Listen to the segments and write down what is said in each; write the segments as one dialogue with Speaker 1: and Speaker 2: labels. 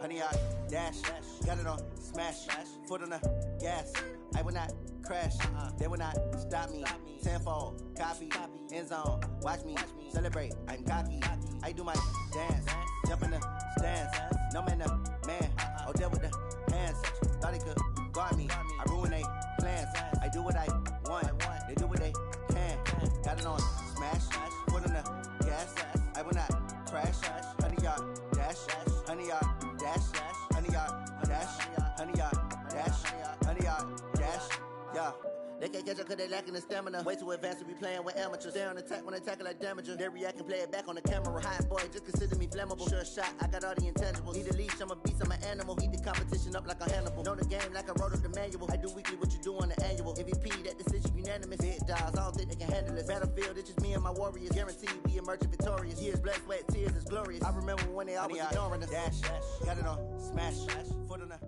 Speaker 1: honey yard, dash, got it on, smash, foot on the gas. I will not crash, they will not stop me. Tenfold, copy, end zone, watch me celebrate. I'm cocky, I do my dance, jump in the stands. No man, oh, deal with the hands. Thought he could guard me, I ruin they plans. I do what I want, they do what they can. Got it on, smash, foot on the gas. I will not crash, honey yard, dash, honey yard, dash, honey yard, dash, honey yard, dash, honey yard, dash, yeah. They can't catch up cause they lacking the stamina. Way too advanced to be playing with amateurs. Stay on attack when I tackle like damager. They react and play it back on the camera. Hot boy, just consider me flammable. Sure shot, I got all the intangibles. Need a leash, I'm a beast, I'm an animal. Heat the competition up like a Hannibal. Know the game like I wrote up the manual. I do weekly what you do on the annual. MVP, that decision unanimous. Big dogs, I don't think they can handle it. Battlefield, it's just me and my warriors. Guaranteed we emerge victorious. Years, blood, sweat, tears, is glorious. I remember when they always ignoring us. Dash, got it on, smash, foot on the...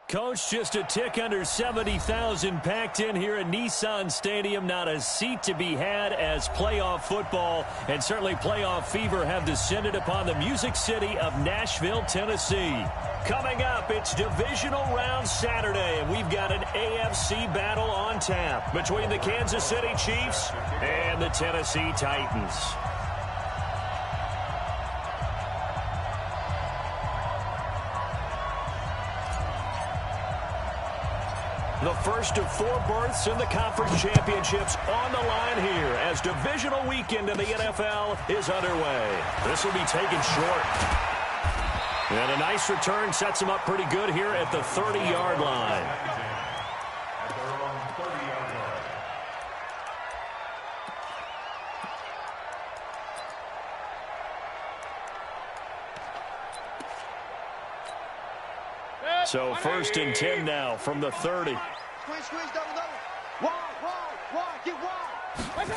Speaker 2: Coach, just a tick under 70,000 packed in here at Nissan Stadium. Not a seat to be had as playoff football and certainly playoff fever have descended upon the Music City of Nashville, Tennessee. Coming up, it's divisional round Saturday, and we've got an AFC battle on tap between the Kansas City Chiefs and the Tennessee Titans. The first of 4 berths in the conference championships on the line here as divisional weekend in the NFL is underway. This will be taken short. And a nice return sets him up pretty good here at the 30-yard line. So 1st and 10 now from the 30.
Speaker 3: Squeeze, double. Wide, get wide.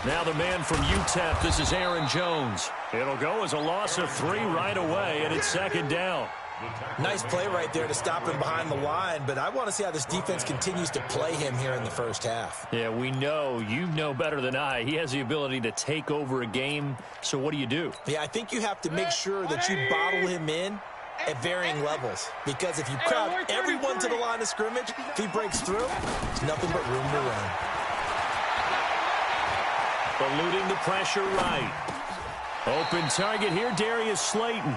Speaker 2: Now the man from UTEP, this is Aaron Jones. It'll go as a loss of 3 right away, and it's 2nd down.
Speaker 4: Nice play right there to stop him behind the line, but I want to see how this defense continues to play him here in the first half.
Speaker 2: Yeah, we know. You know better than I. He has the ability to take over a game, so what do?
Speaker 4: Yeah, I think you have to make sure that you bottle him in at varying levels, because if you crowd everyone to the line of scrimmage, if he breaks through, there's nothing but room to run.
Speaker 2: Eluding the pressure right. Open target here, Darius Slayton.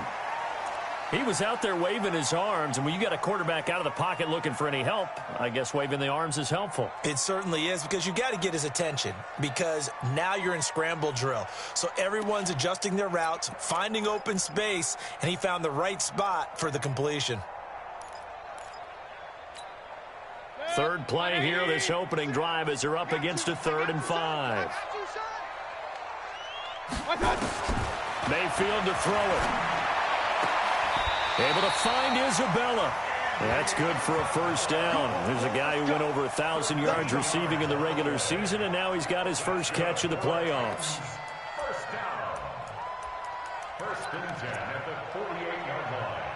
Speaker 2: He was out there waving his arms, and when you got a quarterback out of the pocket looking for any help, I guess waving the arms is helpful.
Speaker 4: It certainly is, because you got to get his attention, because now you're in scramble drill. So everyone's adjusting their routes, finding open space, and he found the right spot for the completion.
Speaker 2: Third play here, this opening drive as they're up against a 3rd and 5. Mayfield to throw it. Able to find Isabella. That's good for a 1st down. There's a guy who went over 1,000 yards receiving in the regular season, and now he's got his first catch of the playoffs.
Speaker 5: 1st down. 1st and 10 at the 48-yard line.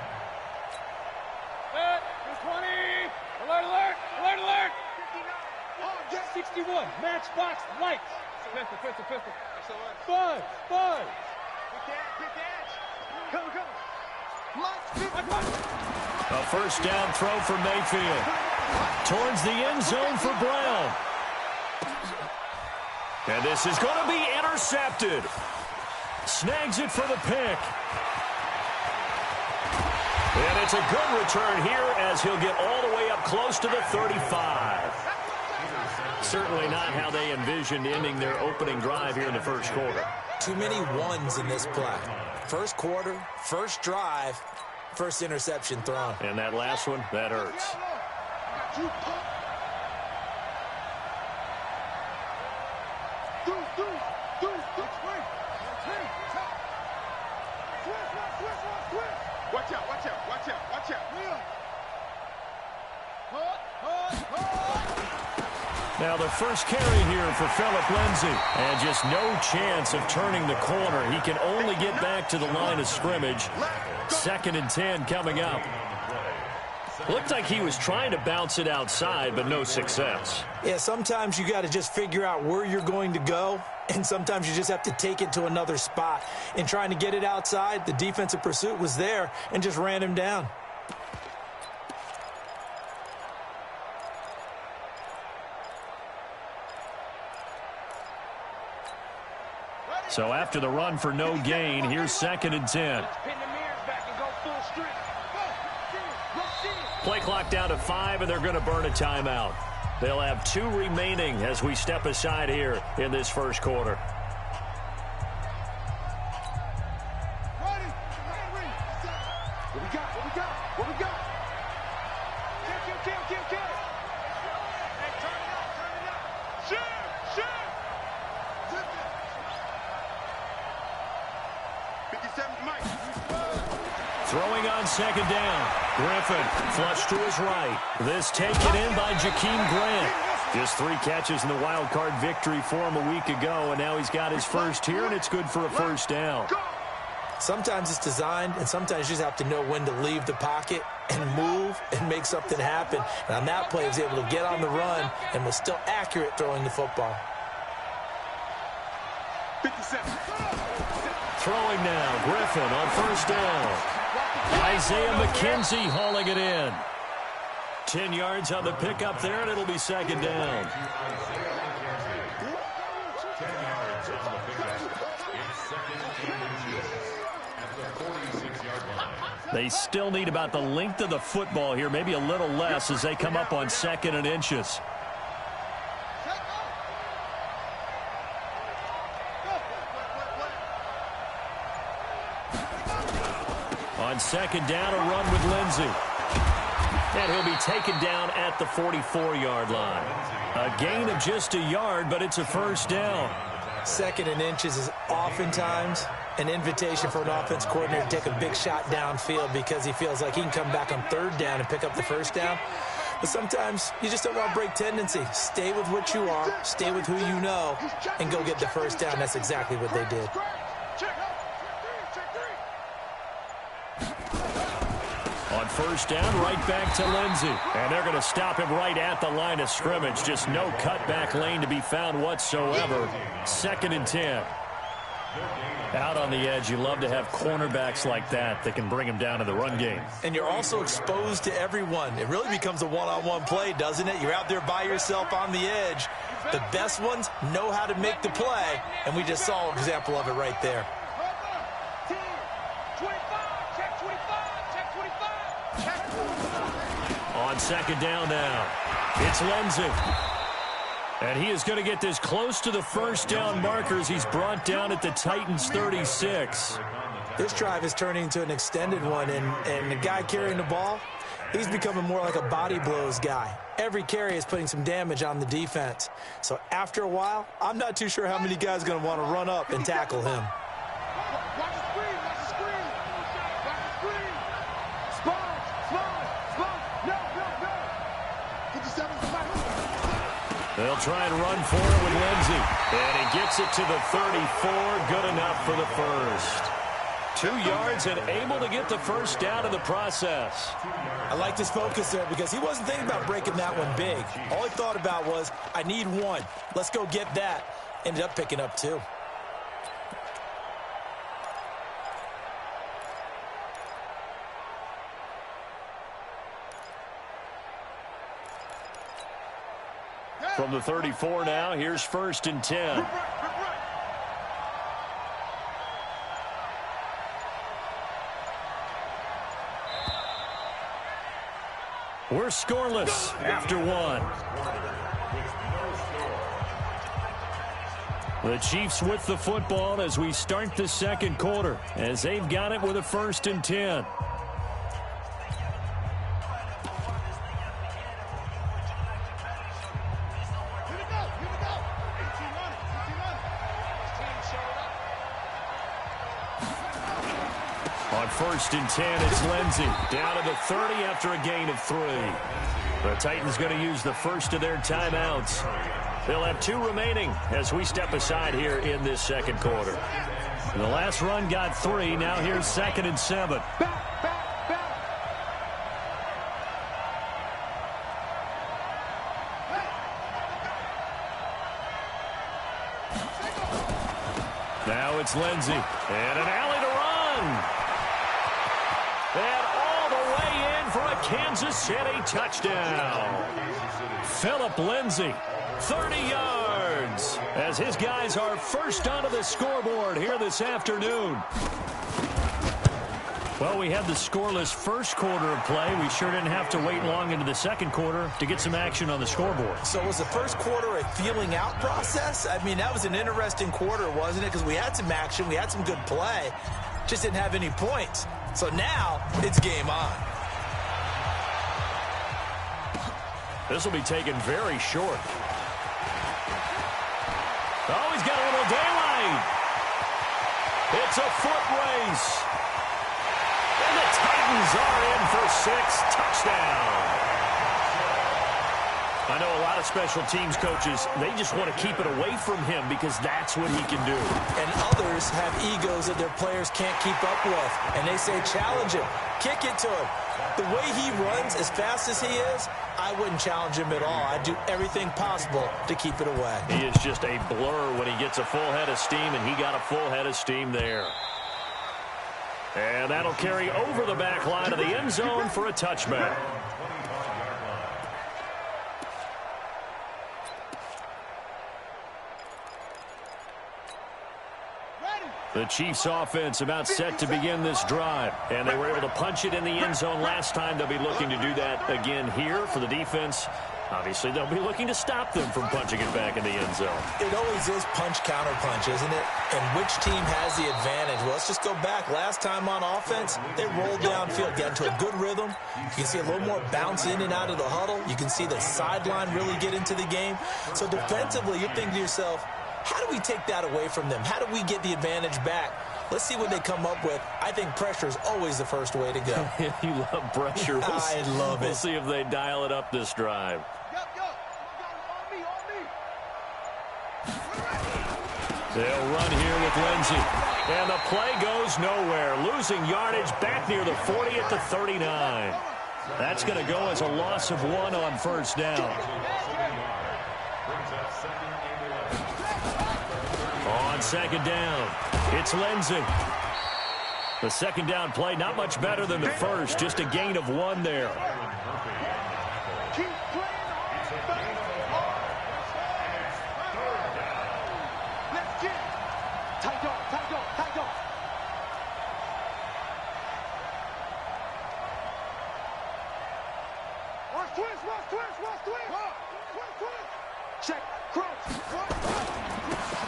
Speaker 3: 20. Alert. 61. Matchbox lights. Pistol. Buzz. Good catch. Come.
Speaker 2: A 1st down throw for Mayfield. Towards the end zone for Brown. And this is going to be intercepted. Snags it for the pick. And it's a good return here as he'll get all the way up close to the 35. Certainly not how they envisioned ending their opening drive here in the 1st quarter.
Speaker 4: Too many ones in this play. 1st quarter, 1st drive, 1st interception thrown.
Speaker 2: And that last one, that hurts.
Speaker 3: Watch out.
Speaker 2: Now the first carry here for Phillip Lindsay. And just no chance of turning the corner. He can only get back to the line of scrimmage. 2nd and 10 coming up. Looked like he was trying to bounce it outside, but no success.
Speaker 4: Yeah, sometimes you got to just figure out where you're going to go, and sometimes you just have to take it to another spot. In trying to get it outside, the defensive pursuit was there and just ran him down.
Speaker 2: So after the run for no gain, here's 2nd and 10. Play clock down to 5, and they're going to burn a timeout. They'll have 2 remaining as we step aside here in this first quarter.
Speaker 3: What we got? What we got? Kill. Hey, turn it up. Shoot.
Speaker 2: Throwing on 2nd down. Griffin flush to his right. This taken in by Jakeem Grant. Just 3 catches in the wild card victory for him a week ago, and now he's got his first here, and it's good for a first down.
Speaker 4: Sometimes it's designed, and sometimes you just have to know when to leave the pocket and move and make something happen. And on that play, he was able to get on the run and was still accurate throwing the football.
Speaker 3: 57.
Speaker 2: Throwing now, Griffin on first down. Isaiah McKenzie hauling it in. 10 yards on the pickup there, and it'll be 2nd down.
Speaker 5: 10 yards on the pickup. It's 2nd and 2 at the 46-yard line.
Speaker 2: They still need about the length of the football here, maybe a little less as they come up on 2nd and inches. On 2nd down, a run with Lindsey. And he'll be taken down at the 44-yard line. A gain of just a yard, but it's a first down.
Speaker 4: 2nd and inches is oftentimes an invitation for an offense coordinator to take a big shot downfield because he feels like he can come back on 3rd down and pick up the first down. But sometimes you just don't want to break tendency. Stay with what you are, stay with who you know, and go get the first down. That's exactly what they did.
Speaker 2: On first down, right back to Lindsey. And they're going to stop him right at the line of scrimmage. Just no cutback lane to be found whatsoever. 2nd and 10. Out on the edge, you love to have cornerbacks like that can bring him down to the run game.
Speaker 4: And you're also exposed to everyone. It really becomes a one-on-one play, doesn't it? You're out there by yourself on the edge. The best ones know how to make the play, and we just saw an example of it right there.
Speaker 2: On 2nd down now, it's Lindsey. And he is going to get this close to the first down markers. He's brought down at the Titans 36.
Speaker 4: This drive is turning into an extended one, and the guy carrying the ball, he's becoming more like a body blows guy. Every carry is putting some damage on the defense. So after a while, I'm not too sure how many guys are going to want to run up and tackle him.
Speaker 2: They'll try and run for it with Lindsey. And he gets it to the 34. Good enough for the first. 2 yards and able to get the first down in the process.
Speaker 4: I like his focus there because he wasn't thinking about breaking that one big. All he thought about was, I need 1. Let's go get that. Ended up picking up 2.
Speaker 2: From the 34 now, here's 1st and 10. We're scoreless after 1. The Chiefs with the football as we start the second quarter, as they've got it with a 1st and 10. On 1st and 10, it's Lindsey. Down to the 30 after a gain of 3. The Titans going to use the first of their timeouts. They'll have 2 remaining as we step aside here in this second quarter. And the last run got 3. Now here's 2nd and 7. Now it's Lindsey. And an alley to run. And all the way in for a Kansas City touchdown. Phillip Lindsay, 30 yards, as his guys are first onto the scoreboard here this afternoon. Well, we had the scoreless first quarter of play. We sure didn't have to wait long into the second quarter to get some action on the scoreboard.
Speaker 4: So was the first quarter a feeling out process? I mean, that was an interesting quarter, wasn't it? Because we had some action, we had some good play, just didn't have any points. So now it's game on.
Speaker 2: This will be taken very short. Oh, he's got a little daylight. It's a foot race. And the Titans are in for 6. Touchdown. I know a lot of special teams coaches, they just want to keep it away from him because that's what he can do.
Speaker 4: And others have egos that their players can't keep up with. And they say, challenge him. Kick it to him. The way he runs as fast as he is, I wouldn't challenge him at all. I'd do everything possible to keep it away.
Speaker 2: He is just a blur when he gets a full head of steam, and he got a full head of steam there. And that'll carry over the back line of the end zone for a touchback. The Chiefs offense about set to begin this drive. And they were able to punch it in the end zone last time. They'll be looking to do that again here for the defense. Obviously, they'll be looking to stop them from punching it back in the end zone.
Speaker 4: It always is punch-counter-punch, isn't it? And which team has the advantage? Well, let's just go back. Last time on offense, they rolled downfield, got into a good rhythm. You can see a little more bounce in and out of the huddle. You can see the sideline really get into the game. So defensively, you're thinking to yourself, how do we take that away from them? How do we get the advantage back? Let's see what they come up with. I think pressure is always the first way to go.
Speaker 2: You love pressure.
Speaker 4: I love it.
Speaker 2: We'll see if they dial it up this drive. They'll run here with Lindsey. And the play goes nowhere. Losing yardage back near the 40 at the 39. That's going to go as a loss of 1 on first down. On second down, it's Lindsey. The second down play, not much better than the first. Just a gain of 1 there.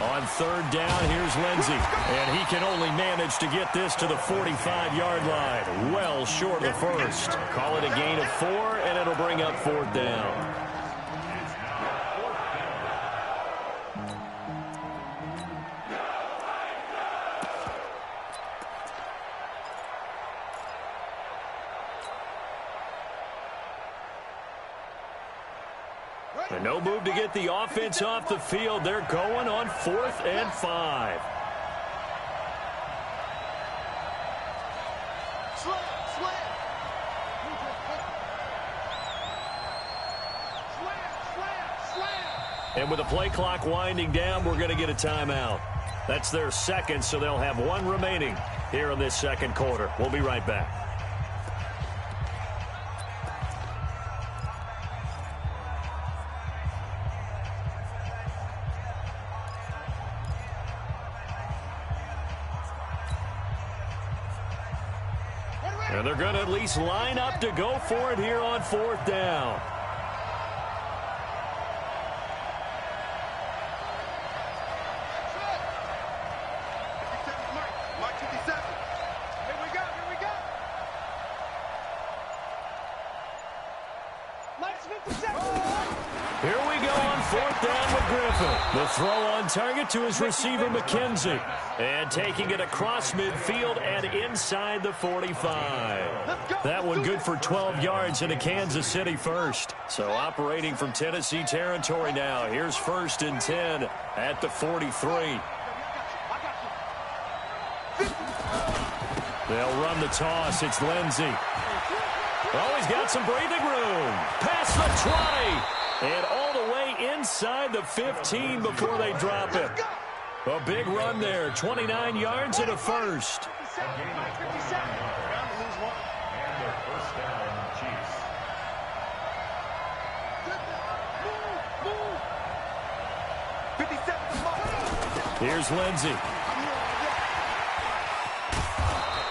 Speaker 2: On third down, here's Lindsey. And he can only manage to get this to the 45-yard line. Well short of the first. Call it a gain of 4, and it'll bring up fourth down. And no move to get the offense off the field. They're going on 4th and 5. And with the play clock winding down, we're going to get a timeout. That's their second, so they'll have 1 remaining here in this second quarter. We'll be right back. And they're going to at least line up to go for it here on 4th down. Here we go on 4th down with Griffin. The throw on target to his receiver, McKenzie. And taking it across midfield and inside the 45. That one good for 12 yards and a Kansas City first. So operating from Tennessee territory now. Here's 1st and 10 at the 43. They'll run the toss. It's Lindsey. Oh, he's got some breathing room. Past the 20. And all the way inside the 15 before they drop it. A big run there, 29 yards and a first.
Speaker 5: A gain of 29 yards. And their first down, Chiefs.
Speaker 2: Here's Lindsey.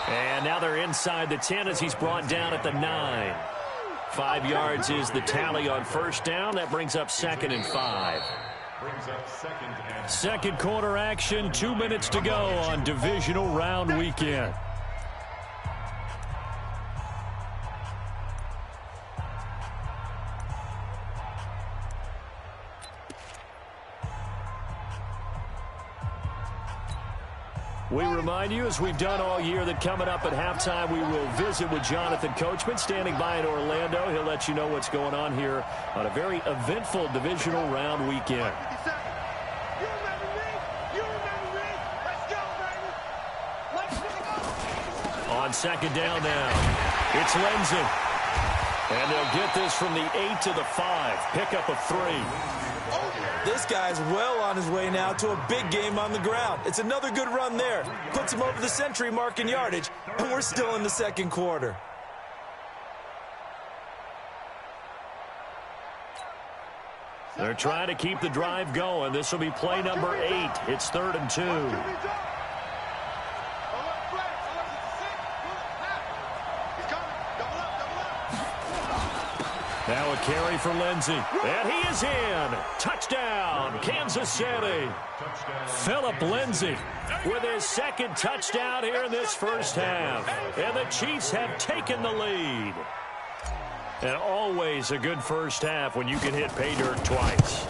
Speaker 2: And now they're inside the 10 as he's brought down at the 9. 5 yards is the tally on first down. That brings up 2nd and 5. Second quarter action, 2 minutes to go on divisional round weekend. We remind you, as we've done all year, that coming up at halftime, we will visit with Jonathan Coachman, standing by in Orlando. He'll let you know what's going on here on a very eventful divisional round weekend. On second down now, it's Lindsey. And they'll get this from the 8 to the 5. Pickup of 3.
Speaker 4: This guy's well on his way now to a big game on the ground. It's another good run there. Puts him over the century mark in yardage, and we're still in the second quarter.
Speaker 2: They're trying to keep the drive going. This will be play number 8. It's 3rd and 2. Now a carry for Lindsey. And he is in. Touchdown, Kansas City. Philip Lindsey with his second touchdown here in this first half. And the Chiefs have taken the lead. And always a good first half when you can hit pay dirt twice.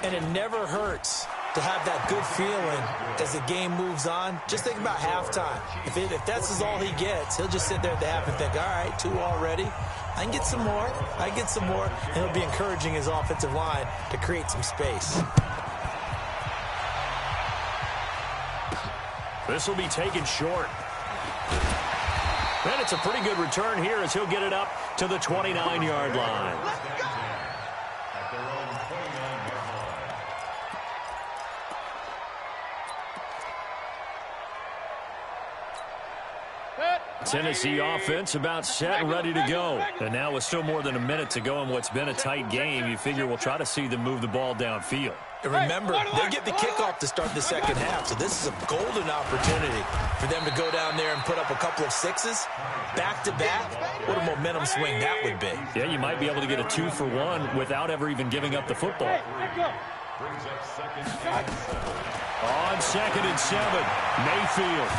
Speaker 4: And it never hurts to have that good feeling as the game moves on. Just think about halftime. If that's all he gets, he'll just sit there at the half and think, all right, 2 already. I can get some more. I get some more. And he'll be encouraging his offensive line to create some space.
Speaker 2: This will be taken short. And it's a pretty good return here as he'll get it up to the 29-yard line. Tennessee offense about set and ready to go. And now with still more than a minute to go in what's been a tight game, you figure we'll try to see them move the ball downfield.
Speaker 4: And remember, they get the kickoff to start the second half, so this is a golden opportunity for them to go down there and put up a couple of 6s back-to-back. What a momentum swing that would be.
Speaker 2: Yeah, you might be able to get a 2-for-1 without ever even giving up the football. On 2nd and 7, Mayfield.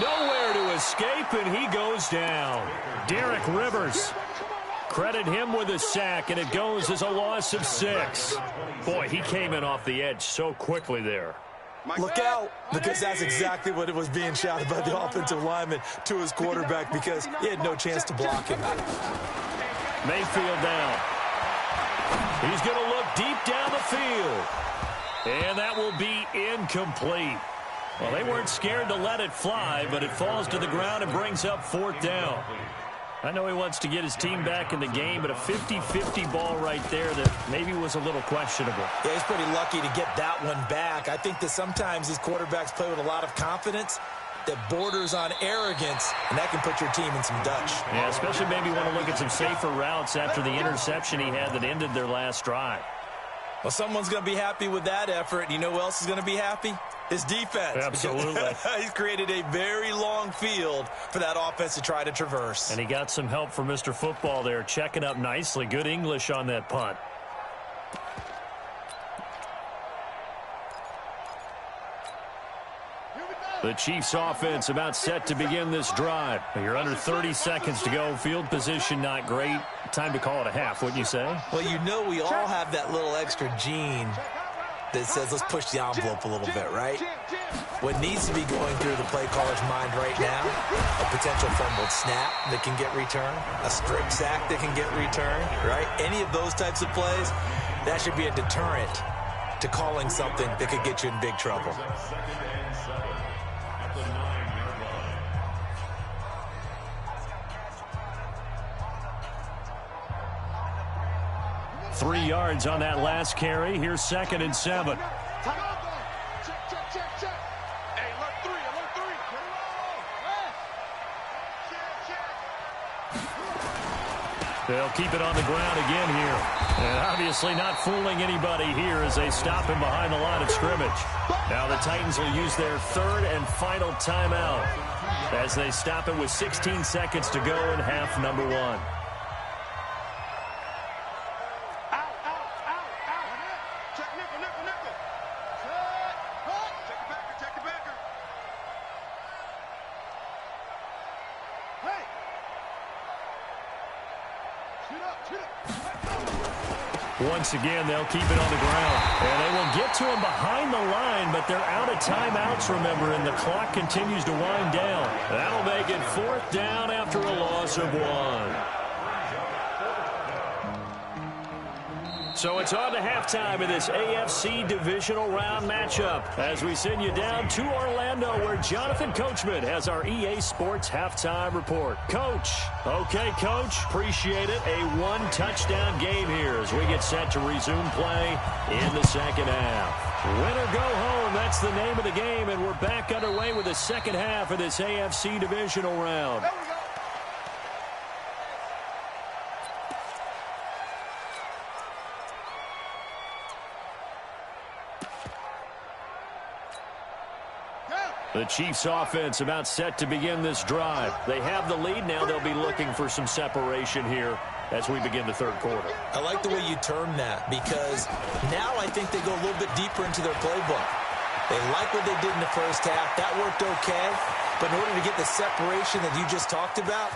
Speaker 2: Nowhere to escape, and he goes down. Derek Rivers. Credit him with a sack, and it goes as a loss of 6. Boy, he came in off the edge so quickly there.
Speaker 4: Look out, because that's exactly what it was being shouted by the offensive lineman to his quarterback, because he had no chance to block him.
Speaker 2: Mayfield down. He's going to look deep down the field. And that will be incomplete. Well, they weren't scared to let it fly, but it falls to the ground and brings up 4th down. I know he wants to get his team back in the game, but a 50-50 ball right there that maybe was a little questionable.
Speaker 4: Yeah, he's pretty lucky to get that one back. I think that sometimes these quarterbacks play with a lot of confidence that borders on arrogance, and that can put your team in some Dutch.
Speaker 2: Yeah, especially maybe want to look at some safer routes after the interception he had that ended their last drive.
Speaker 4: Well, someone's going to be happy with that effort, and you know who else is going to be happy? His defense.
Speaker 2: Absolutely.
Speaker 4: He's created a very long field for that offense to try to traverse.
Speaker 2: And he got some help from Mr. Football there, checking up nicely. Good English on that punt. The Chiefs offense about set to begin this drive. You're under 30 seconds to go. Field position not great. Time to call it a half, wouldn't you say?
Speaker 4: Well, you know we all have that little extra gene that says let's push the envelope a little bit, right? What needs to be going through the play caller's mind right now, a potential fumbled snap that can get returned, a strip sack that can get returned, right? Any of those types of plays, that should be a deterrent to calling something that could get you in big trouble.
Speaker 2: 3 yards on that last carry. Here's 2nd and 7. They'll keep it on the ground again here. And obviously not fooling anybody here as they stop him behind the line of scrimmage. Now the Titans will use their third and final timeout as they stop it with 16 seconds to go in half number one. Once again, they'll keep it on the ground. And they will get to him behind the line, but they're out of timeouts, remember, and the clock continues to wind down. That'll make it 4th down after a loss of 1. So it's on to halftime of this AFC divisional round matchup as we send you down to Orlando where Jonathan Coachman has our EA Sports halftime report. Coach. Okay, Coach. Appreciate it. A one-touchdown game here as we get set to resume play in the second half. Win or go home, that's the name of the game, and we're back underway with the second half of this AFC divisional round. The Chiefs offense about set to begin this drive. They have the lead. Now they'll be looking for some separation here as we begin the third quarter.
Speaker 4: I like the way you term that because now I think they go a little bit deeper into their playbook. They like what they did in the first half. That worked okay. But in order to get the separation that you just talked about,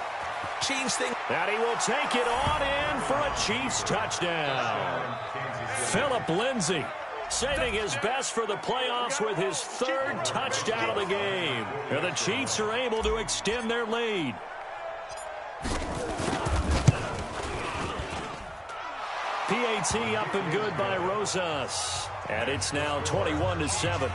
Speaker 4: change things.
Speaker 2: And he will take it on in for a Chiefs touchdown. Phillip Lindsay saving his best for the playoffs with his 3rd touchdown of the game. And the Chiefs are able to extend their lead. PAT up and good by Rosas. And it's now 21-7.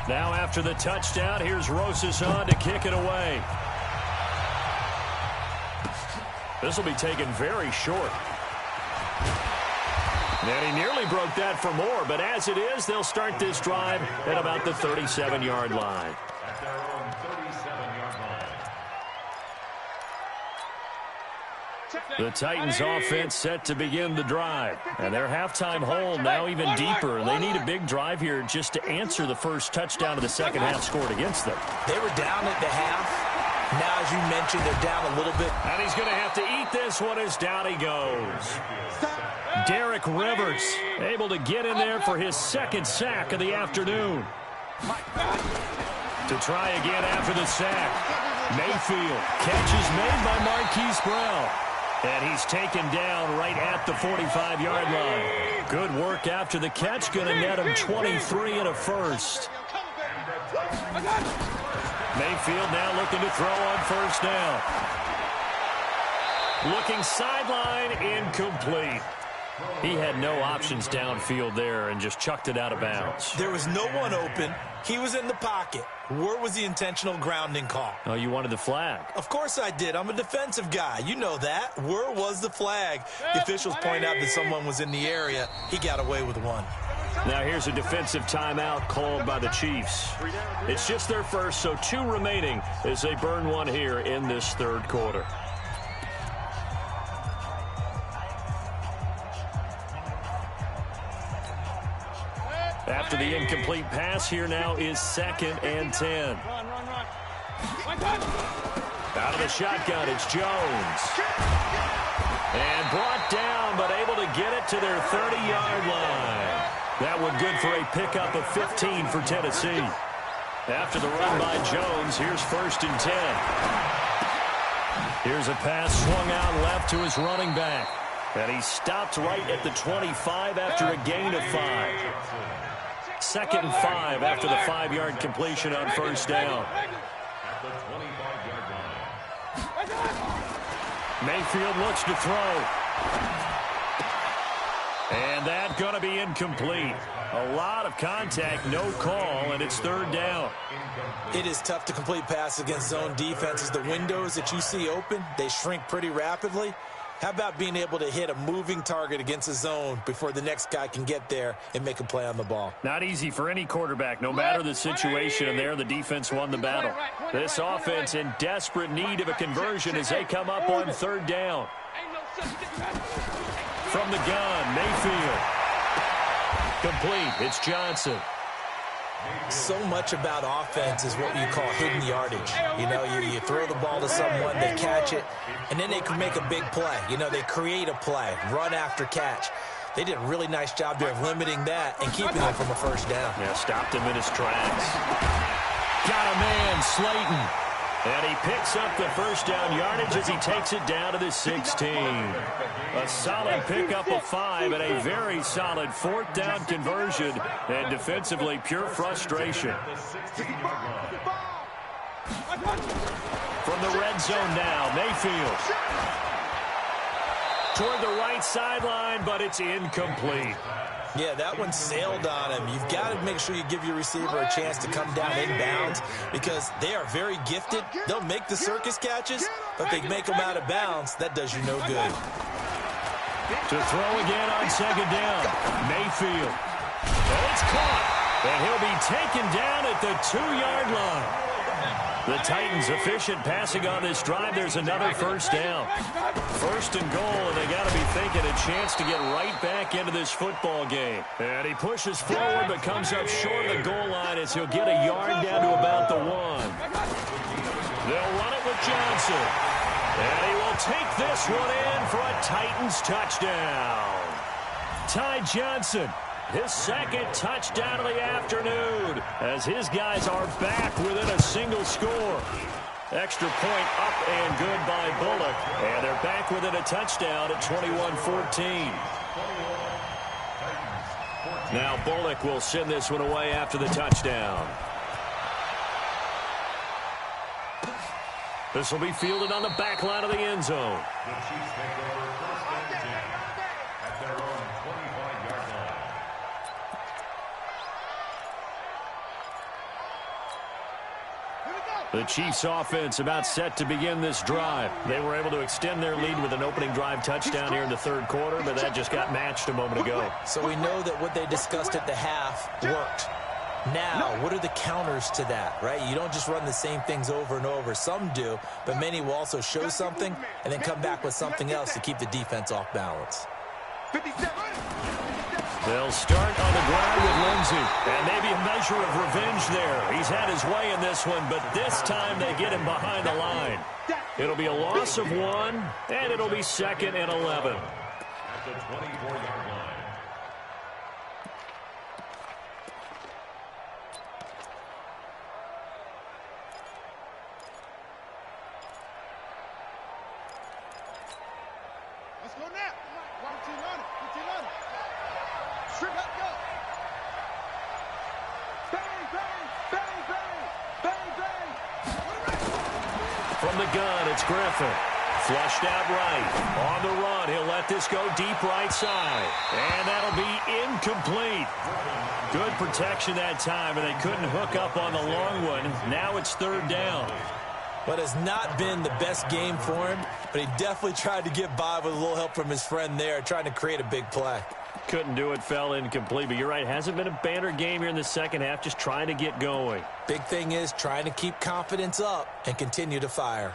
Speaker 2: Now after the touchdown, here's Rosas on to kick it away. This will be taken very short. And he nearly broke that for more, but as it is, they'll start this drive at about the 37-yard line.
Speaker 5: At their own 37-yard line.
Speaker 2: The Titans offense set to begin the drive. And their halftime hole now even deeper. They need a big drive here just to answer the first touchdown of the second half scored against them.
Speaker 4: They were down at the half. Now, as you mentioned, they're down a little bit.
Speaker 2: And he's going to have to eat this one as down he goes. Derek Rivers able to get in there for his 2nd sack of the afternoon. To try again after the sack. Mayfield. Catch is made by Marquise Brown. And he's taken down right at the 45-yard line. Good work after the catch. Going to net him 23 and a first. Mayfield now looking to throw on first down. Looking sideline, incomplete. He had no options downfield there and just chucked it out of bounds.
Speaker 4: There was no one open. He was in the pocket. Where was the intentional grounding call?
Speaker 2: Oh, you wanted the flag.
Speaker 4: Of course I did. I'm a defensive guy. You know that. Where was the flag? The officials point out that someone was in the area. He got away with one.
Speaker 2: Now here's a defensive timeout called by the Chiefs. It's just their first, so 2 remaining as they burn one here in this third quarter. After the incomplete pass, here now is 2nd and 10. Out of the shotgun, it's Jones. And brought down, but able to get it to their 30-yard line. That one good for a pickup of 15 for Tennessee. After the run by Jones, here's 1st and 10. Here's a pass swung out left to his running back. And he stopped right at the 25 after a gain of 5. 2nd and 5 after the 5-yard completion on first down.
Speaker 5: At the 25-yard line.
Speaker 2: Mayfield looks to throw. And that's going to be incomplete. A lot of contact, no call, and it's 3rd down.
Speaker 4: It is tough to complete passes against zone defenses. The windows that you see open, they shrink pretty rapidly. How about being able to hit a moving target against the zone before the next guy can get there and make a play on the ball?
Speaker 2: Not easy for any quarterback, no matter the situation, and there the defense won the battle. This offense in desperate need of a conversion as they come up on third down. From the gun, Mayfield. Complete. It's Johnson.
Speaker 4: So much about offense is what you call hidden yardage. You know, you throw the ball to someone, they catch it, and then they can make a big play. You know, they create a play, run after catch. They did a really nice job there of limiting that and keeping them from a first down.
Speaker 2: Yeah, stopped him in his tracks. Got a man, Slayton. And he picks up the first down yardage as he takes it down to the 16. A solid pickup of 5 and a very solid fourth down conversion. And defensively, pure frustration. From the red zone now, Mayfield. Toward the right sideline, but it's incomplete.
Speaker 4: Yeah, that one sailed on him. You've got to make sure you give your receiver a chance to come down inbounds because they are very gifted. They'll make the circus catches, but they make them out of bounds. That does you no good.
Speaker 2: To throw again on second down, Mayfield. Oh, it's caught, and he'll be taken down at the 2-yard line. The Titans efficient passing on this drive. There's another first down. First and goal, and they got to be thinking a chance to get right back into this football game. And he pushes forward but comes up short of the goal line as he'll get a yard down to about the 1. They'll run it with Johnson. And he will take this one in for a Titans touchdown. Ty Johnson. His second touchdown of the afternoon as his guys are back within a single score. Extra point up and good by Bullock. And they're back within a touchdown at 21-14. Now Bullock will send this one away after the touchdown. This will be fielded on the back line of the end zone.
Speaker 5: The Chiefs take over first and 10 at their own 25-yard line.
Speaker 2: The Chiefs offense about set to begin this drive. They were able to extend their lead with an opening drive touchdown here in the third quarter, but that just got matched a moment ago.
Speaker 4: So we know that what they discussed at the half worked. Now, what are the counters to that, right? You don't just run the same things over and over. Some do, but many will also show something and then come back with something else to keep the defense off balance.
Speaker 2: They'll start on the ground with Lindsey. And maybe a measure of revenge there. He's had his way in this one, but this time they get him behind the line. It'll be a loss of 1, and it'll be 2nd and 11.
Speaker 5: At the 24-yard line.
Speaker 3: Let's go now. 14 on it. 15 on it. Straight up, go. Bang, bang, bang, bang, bang, bang.
Speaker 2: From the gun, it's Griffin. Flushed out right. On the run, he'll let this go deep right side. And that'll be incomplete. Good protection that time, and they couldn't hook up on the long one. Now it's third down.
Speaker 4: What has not been the best game for him, but he definitely tried to get by with a little help from his friend there, trying to create a big play.
Speaker 2: Couldn't do it, fell incomplete, but you're right, hasn't been a banner game here in the second half, just trying to get going.
Speaker 4: Big thing is trying to keep confidence up and continue to fire.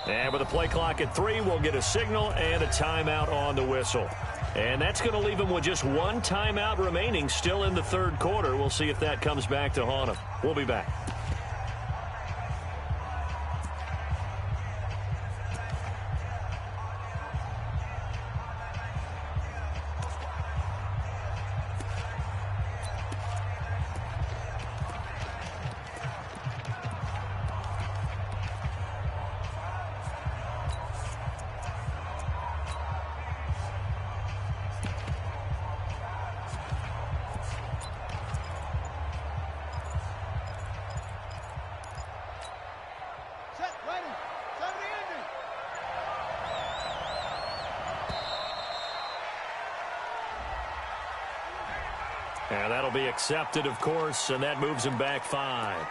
Speaker 2: And with the play clock at 3, we'll get a signal and a timeout on the whistle. And that's going to leave them with just one timeout remaining still in the third quarter. We'll see if that comes back to haunt them. We'll be back. And that'll be accepted, of course, and that moves him back 5.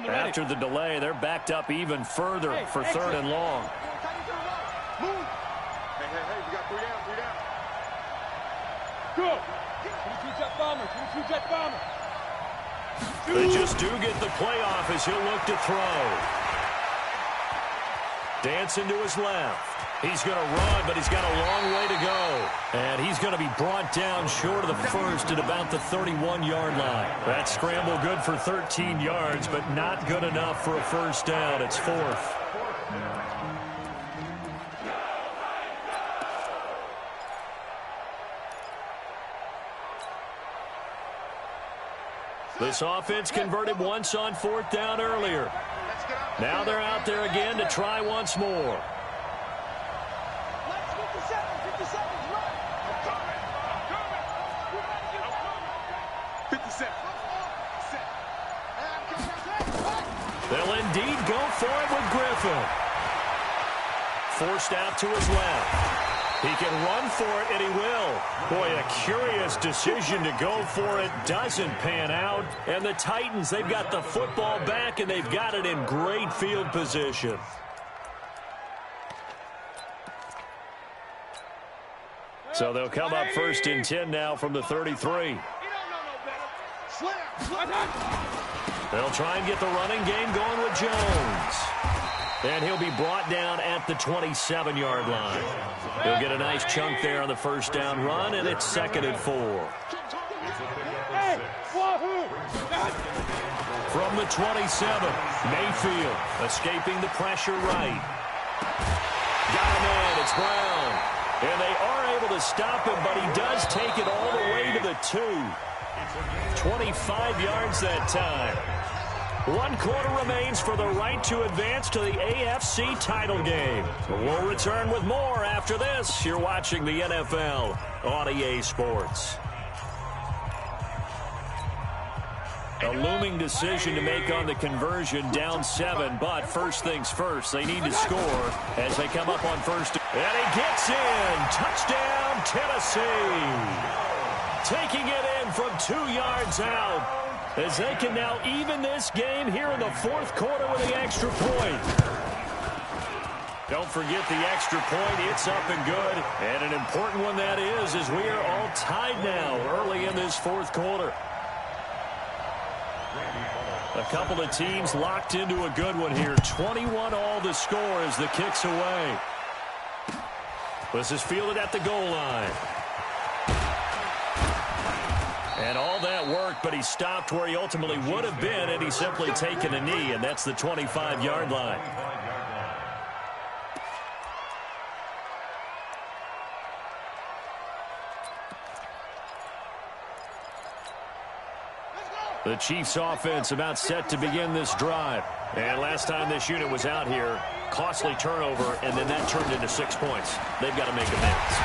Speaker 2: After the delay, they're backed up even further for 3rd and long.
Speaker 3: Move. Hey, we got 3 down, 3 down. Good. 22 jet bomber, 22 jet bomber.
Speaker 2: They just do get the playoff as he'll look to throw. Dancing to his left. He's going to run, but he's got a long way to go. And he's going to be brought down short of the first at about the 31-yard line. That scramble good for 13 yards, but not good enough for a first down. It's 4th. This offense converted once on 4th down earlier. Now they're out there again to try once more.
Speaker 3: 57.
Speaker 2: They'll indeed go for it with Griffin. Forced out to his left. He can run for it, and he will. Boy, a curious decision to go for it. Doesn't pan out. And the Titans, they've got the football back, and they've got it in great field position. So they'll come up 1st and 10 now from the 33. They'll try and get the running game going with Jones. And he'll be brought down at the 27-yard line. He'll get a nice chunk there on the first down run, and it's 2nd and 4. From the 27, Mayfield escaping the pressure right. Got him in, it's Brown. And they are able to stop him, but he does take it all the way to the 2. 25 yards that time. 1 quarter remains for the right to advance to the AFC title game. We'll return with more after this. You're watching the NFL on EA Sports. A looming decision to make on the conversion, down 7, but first things first, they need to score as they come up on 1st. And he gets in. Touchdown, Tennessee. Taking it in from 2 yards out as they can now even this game here in the 4th quarter with the extra point. Don't forget the extra point. It's up and good. And an important one that is as we are all tied now early in this 4th quarter. A couple of teams locked into a good one here. 21 all the score as the kick's away. This is fielded at the goal line. And all that work, but he stopped where he ultimately would have been, and he's simply taken a knee, and that's the 25-yard line. The Chiefs offense about set to begin this drive. And last time this unit was out here, costly turnover, and then that turned into 6 points. They've got to make amends.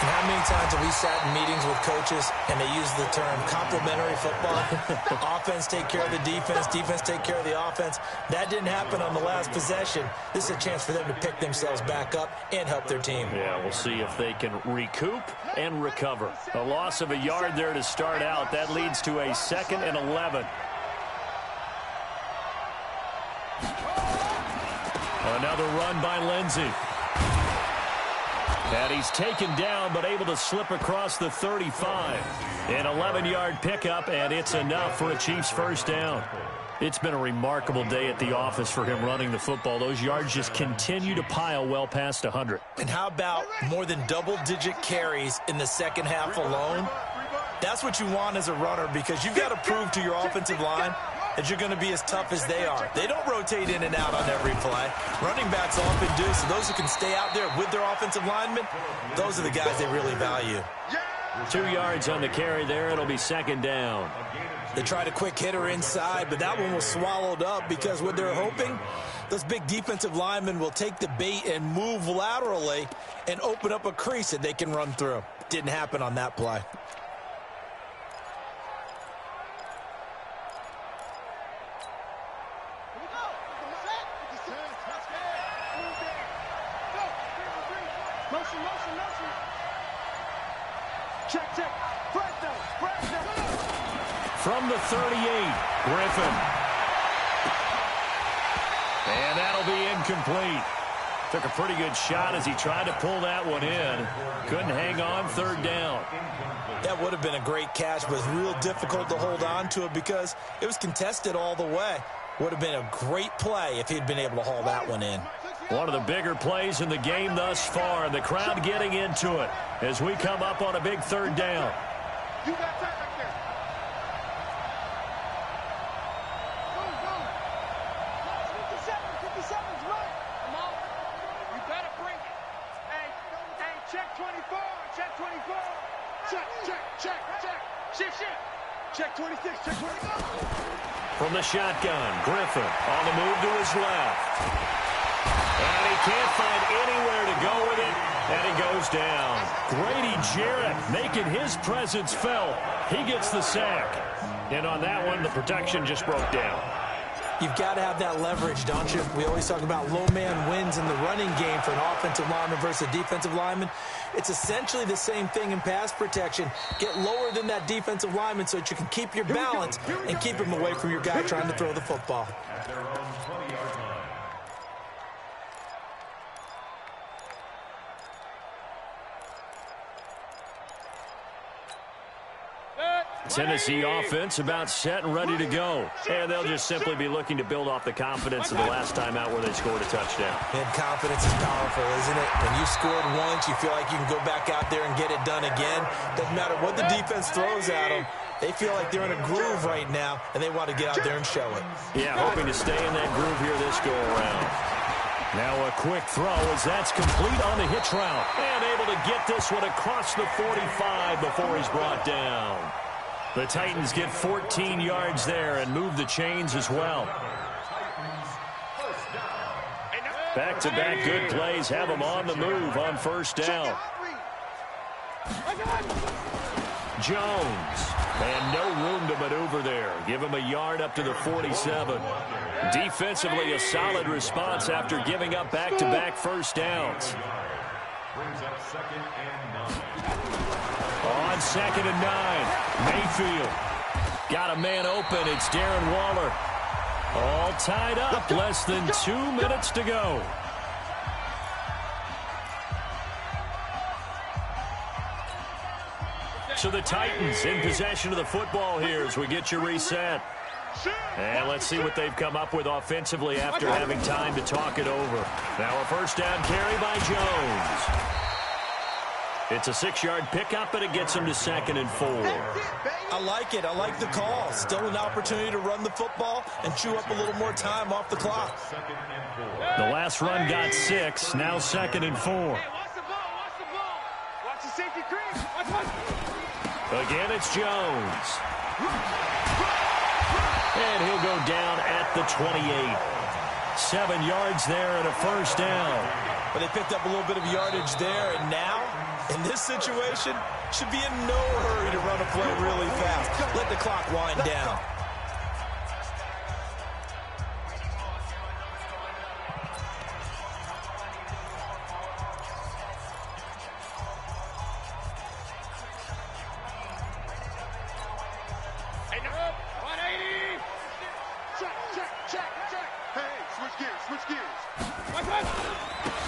Speaker 4: And how many times have we sat in meetings with coaches and they use the term complementary football? Offense take care of the defense, defense take care of the offense. That didn't happen on the last possession. This is a chance for them to pick themselves back up and help their team.
Speaker 2: Yeah, we'll see if they can recoup and recover. A loss of a yard there to start out. That leads to a 2nd and 11. Another run by Lindsey. And he's taken down, but able to slip across the 35. An 11-yard pickup, and it's enough for a Chiefs first down. It's been a remarkable day at the office for him running the football. Those yards just continue to pile well past 100.
Speaker 4: And how about more than double-digit carries in the second half alone? That's what you want as a runner, because you've got to prove to your offensive line that you're going to be as tough as they are. They don't rotate in and out on every play. Running backs often do, so those who can stay out there with their offensive linemen, those are the guys they really value.
Speaker 2: 2 yards on the carry there. It'll be 2nd down.
Speaker 4: They tried a quick hitter inside, but that one was swallowed up because what they're hoping, those big defensive linemen will take the bait and move laterally and open up a crease that they can run through. Didn't happen on that play.
Speaker 2: From the 38, Griffin. And that'll be incomplete. Took a pretty good shot as he tried to pull that one in. Couldn't hang on, third down.
Speaker 4: That would have been a great catch, but it was real difficult to hold on to it because it was contested all the way. Would have been a great play if he'd been able to haul that one in.
Speaker 2: One of the bigger plays in the game thus far, and the crowd getting into it as we come up on a big third down.
Speaker 3: You got that right there. Go. 57's right. Come on. You better bring it. Hey, check 24. Check 24. Check. Shift. Check 26. Check 24.
Speaker 2: From the shotgun, Griffin on the move to his left. And he can't find anywhere to go with it, and he goes down. Grady Jarrett making his presence felt. He gets the sack. And on that one, the protection just broke down.
Speaker 4: You've got to have that leverage, don't you? We always talk about low man wins in the running game for an offensive lineman versus a defensive lineman. It's essentially the same thing in pass protection. Get lower than that defensive lineman so that you can keep your balance and keep him away from your guy trying to throw the football.
Speaker 5: At their own 20-yard line.
Speaker 2: Tennessee offense about set and ready to go. And they'll just simply be looking to build off the confidence of the last time out where they scored a touchdown.
Speaker 4: And confidence is powerful, isn't it? When you scored once, you feel like you can go back out there and get it done again. Doesn't matter what the defense throws at them. They feel like they're in a groove right now, and they want to get out there and show it.
Speaker 2: Yeah, hoping to stay in that groove here this go-around. Now a quick throw as that's complete on the hitch route. And able to get this one across the 45 before he's brought down. The Titans get 14 yards there and move the chains as well. Back-to-back good plays have them on the move on first down. Jones. And no room to maneuver there. Give him a yard up to the 47. Defensively, a solid response after giving up back-to-back first downs.
Speaker 5: Brings up 2nd and 9.
Speaker 2: On 2nd and 9, Mayfield. Got a man open. It's Darren Waller. All tied up. Less than 2 minutes to go. So the Titans in possession of the football here as we get you reset. And let's see what they've come up with offensively after having time to talk it over. Now a first down carry by Jones. It's a 6-yard pickup, and it gets him to 2nd and 4.
Speaker 4: I like it. I like the call. Still an opportunity to run the football and chew up a little more time off the clock.
Speaker 2: The last run got 6. Now 2nd and 4.
Speaker 3: Watch the ball. Watch the safety crease.
Speaker 2: Again, it's Jones. And he'll go down at the 28. 7 yards there and a first down.
Speaker 4: But they picked up a little bit of yardage there, and now, in this situation, should be in no hurry to run a play really fast. Let the clock wind down.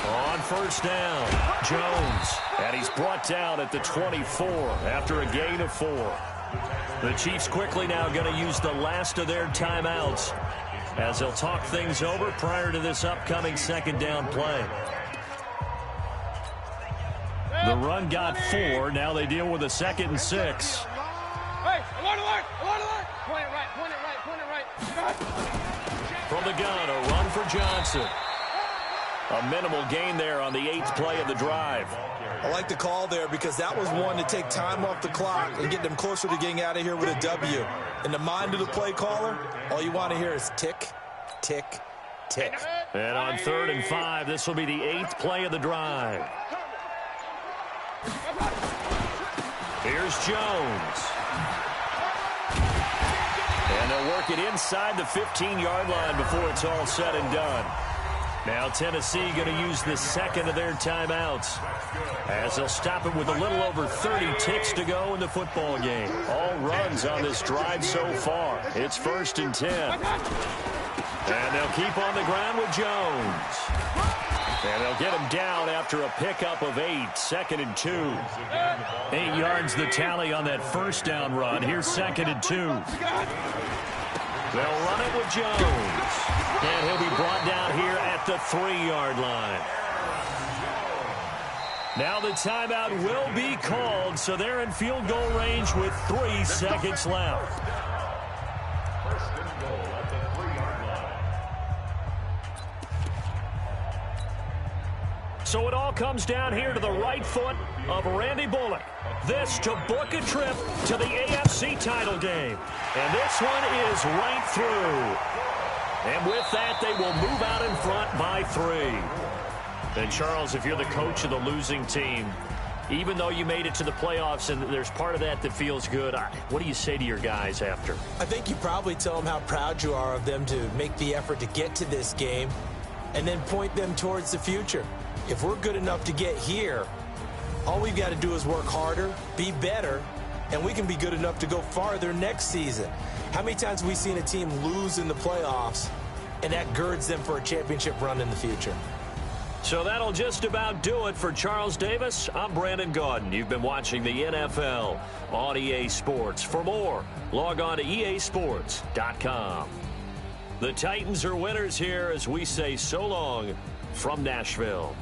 Speaker 2: On first down, Jones. And he's brought down at the 24 after a gain of 4. The Chiefs quickly now going to use the last of their timeouts as they'll talk things over prior to this upcoming 2nd down play. The run got 4. Now they deal with a 2nd and 6.
Speaker 3: Hey, alert. Point it right.
Speaker 2: From the gun, a run for Johnson. A minimal gain there on the 8th play of the drive.
Speaker 4: I like the call there because that was one to take time off the clock and get them closer to getting out of here with a W. In the mind of the play caller, all you want to hear is tick, tick, tick.
Speaker 2: And on 3rd and 5, this will be the 8th play of the drive. Here's Jones. And they'll work it inside the 15-yard line before it's all said and done. Now Tennessee going to use the second of their timeouts as they'll stop it with a little over 30 ticks to go in the football game. All runs on this drive so far. It's 1st and 10. And they'll keep on the ground with Jones. And they'll get him down after a pickup of 8, 2nd and 2. 8 yards the tally on that first down run. Here's 2nd and 2. They'll run it with Jones. And he'll be brought down here at the 3-yard line. Now the timeout will be called, so they're in field goal range with 3 seconds left. So it all comes down here to the right foot of Randy Bullock. This to book a trip to the AFC title game. And this one is right through. And with that, they will move out in front by 3. And Charles, if you're the coach of the losing team, even though you made it to the playoffs and there's part of that that feels good, what do you say to your guys after?
Speaker 4: I think you probably tell them how proud you are of them to make the effort to get to this game and then point them towards the future. If we're good enough to get here, all we've got to do is work harder, be better, and we can be good enough to go farther next season. How many times have we seen a team lose in the playoffs, and that girds them for a championship run in the future?
Speaker 2: So that'll just about do it for Charles Davis. I'm Brandon Gaudin. You've been watching the NFL on EA Sports. For more, log on to easports.com. The Titans are winners here as we say so long from Nashville.